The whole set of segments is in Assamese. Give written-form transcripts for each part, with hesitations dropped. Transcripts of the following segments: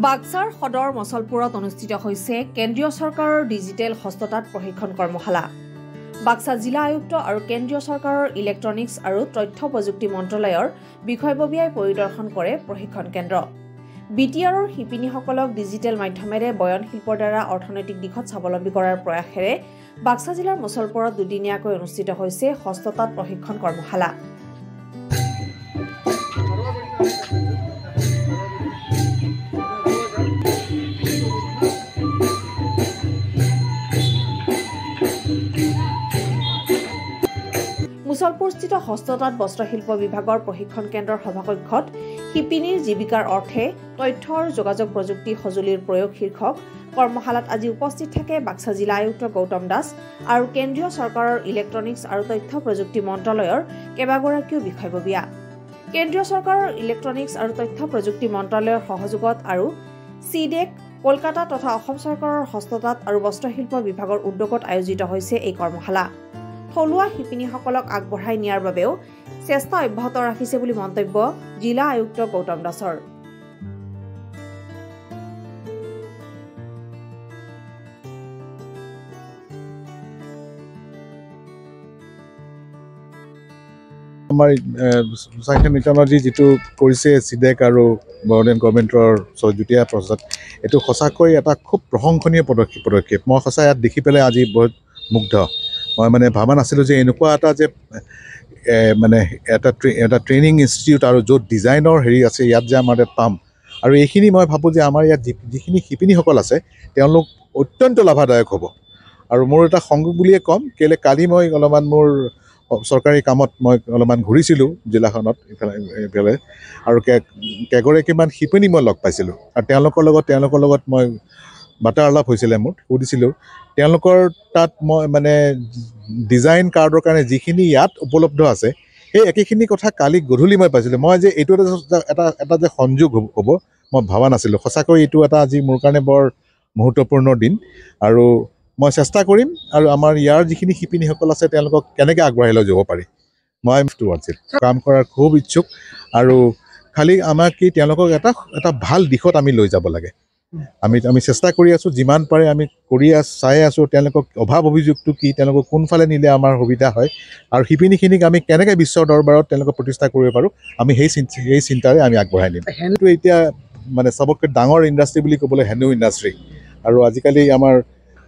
বাক্সাৰ সদৰ মছলপুৰত অনুষ্ঠিত হৈছে কেন্দ্ৰীয় চৰকাৰৰ ডিজিটেল হস্ততাঁত প্ৰশিক্ষণ কৰ্মশালা। বাক্সা জিলা আয়ুক্ত আৰু কেন্দ্ৰীয় চৰকাৰৰ ইলেক্ট্ৰনিক্স আৰু তথ্য প্ৰযুক্তি মন্ত্ৰালয়ৰ বিষয়ববীয়াই পৰিদৰ্শন কৰে প্ৰশিক্ষণ কেন্দ্ৰ। বিটিআৰৰ শিপিনীসকলক ডিজিটেল মাধ্যমেৰে বয়ন শিল্পৰ দ্বাৰা অৰ্থনৈতিক দিশত স্বাৱলম্বী কৰাৰ প্ৰয়াসেৰে বাক্সা জিলাৰ মছলপুৰত দুদিনীয়াকৈ অনুষ্ঠিত হৈছে হস্ততাঁত প্ৰশিক্ষণ কৰ্মশালা। মুছলপুৰস্থিত হস্ততাঁত বস্ত্ৰশিল্প বিভাগৰ প্ৰশিক্ষণ কেন্দ্ৰৰ সভাকক্ষত শিপিনীৰ জীৱিকাৰ অৰ্থে তথ্য আৰু যোগাযোগ প্ৰযুক্তি সঁজুলিৰ প্ৰয়োগ শীৰ্ষক কৰ্মশালাত আজি উপস্থিত থাকে বাক্সা জিলা আয়ুক্ত গৌতম দাস আৰু কেন্দ্ৰীয় চৰকাৰৰ ইলেক্ট্ৰনিক্স আৰু তথ্য প্ৰযুক্তি মন্ত্ৰালয়ৰ কেইবাগৰাকীও বিষয়ববীয়া। কেন্দ্ৰীয় চৰকাৰৰ ইলেক্ট্ৰনিক্স আৰু তথ্য প্ৰযুক্তি মন্ত্ৰালয়ৰ সহযোগত আৰু চিডেক কলকাতা তথা অসম চৰকাৰৰ হস্ততাঁত আৰু বস্ত্ৰশিল্প বিভাগৰ উদ্যোগত আয়োজিত হৈছে এই কৰ্মশালা। থলুৱা শিপিনীসকলক আগবঢ়াই নিয়াৰ বাবেও চেষ্টা অব্যাহত ৰাখিছে বুলি মন্তব্য জিলা আয়ুক্ত গৌতম দাসৰ। আমাৰ চাইকেল টেকনলজি যিটো কৰিছে চিডেক আৰু বড়োলেণ্ড গভৰ্ণমেণ্টৰ যুটীয়া প্ৰচেষ্টাত এইটো সঁচাকৈ এটা খুব প্ৰশংসনীয় পদক্ষেপ। মই সঁচাই ইয়াত দেখি পেলাই আজি বহুত মুগ্ধ। মই ভাবা নাছিলোঁ যে এনেকুৱা এটা যে এটা ট্ৰেইনিং ইনষ্টিটিউট আৰু য'ত ডিজাইনৰ আছে ইয়াত যে আমাৰ ইয়াত পাম। আৰু এইখিনি মই ভাবোঁ যে আমাৰ ইয়াত যিখিনি শিপিনীসকল আছে তেওঁলোক অত্যন্ত লাভদায়ক হ'ব। আৰু মোৰ এটা সংযোগ বুলিয়ে ক'ম, কেলৈ কালি মই অলপমান মোৰ চৰকাৰী কামত মই অলপমান ঘূৰিছিলোঁ জিলাখনত এইফালে আৰু কেইগৰাকীমান শিপিনী মই লগ পাইছিলোঁ আৰু তেওঁলোকৰ লগত মই বাৰ্তালাপ হৈছিলে। মোৰ সুধিছিলোঁ তেওঁলোকৰ তাত মই ডিজাইন কাৰ্ডৰ কাৰণে যিখিনি ইয়াত উপলব্ধ আছে সেই একেখিনি কথা কালি গধূলি মই পাইছিলোঁ। মই যে এইটো এটা যে সংযোগ হ'ব মই ভবা নাছিলোঁ। সঁচাকৈ এইটো এটা আজি মোৰ কাৰণে বৰ মুহূৰ্তপূৰ্ণ দিন আৰু মই চেষ্টা কৰিম আৰু আমাৰ ইয়াৰ যিখিনি শিপিনীসকল আছে তেওঁলোকক কেনেকৈ আগবঢ়াই লৈ যাব পাৰি মই কাম কৰাৰ খুব ইচ্ছুক। আৰু খালি আমাক কি তেওঁলোকক এটা ভাল দিশত আমি লৈ যাব লাগে। আমি চেষ্টা কৰি আছোঁ, যিমান পাৰে আমি চাই আছোঁ তেওঁলোকক অভাৱ অভিযোগটো কি, তেওঁলোকক কোনফালে নিলে আমাৰ সুবিধা হয় আৰু শিপিনীখিনিক আমি কেনেকৈ বিশ্বৰ দৰবাৰত তেওঁলোকক প্ৰতিষ্ঠা কৰিব পাৰোঁ আমি সেই চিন্তাৰে আমি আগবঢ়াই নিম। হেণ্ডটো এতিয়া চবতকৈ ডাঙৰ ইণ্ডাষ্ট্ৰি বুলি ক'বলৈ হেণ্ডলুম ইণ্ডাষ্ট্ৰি। আৰু আজিকালি আমাৰ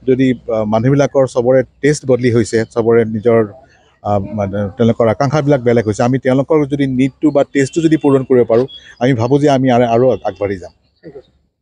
যদি মানুহবিলাকৰ চবৰে টেষ্ট বদলি হৈছে, চবৰে নিজৰ তেওঁলোকৰ আকাংক্ষাবিলাক বেলেগ হৈছে। আমি তেওঁলোকৰ যদি নিডটো বা টেষ্টটো যদি পূৰণ কৰিব পাৰোঁ আমি ভাবোঁ যে আমি আৰু আগবাঢ়ি যাম।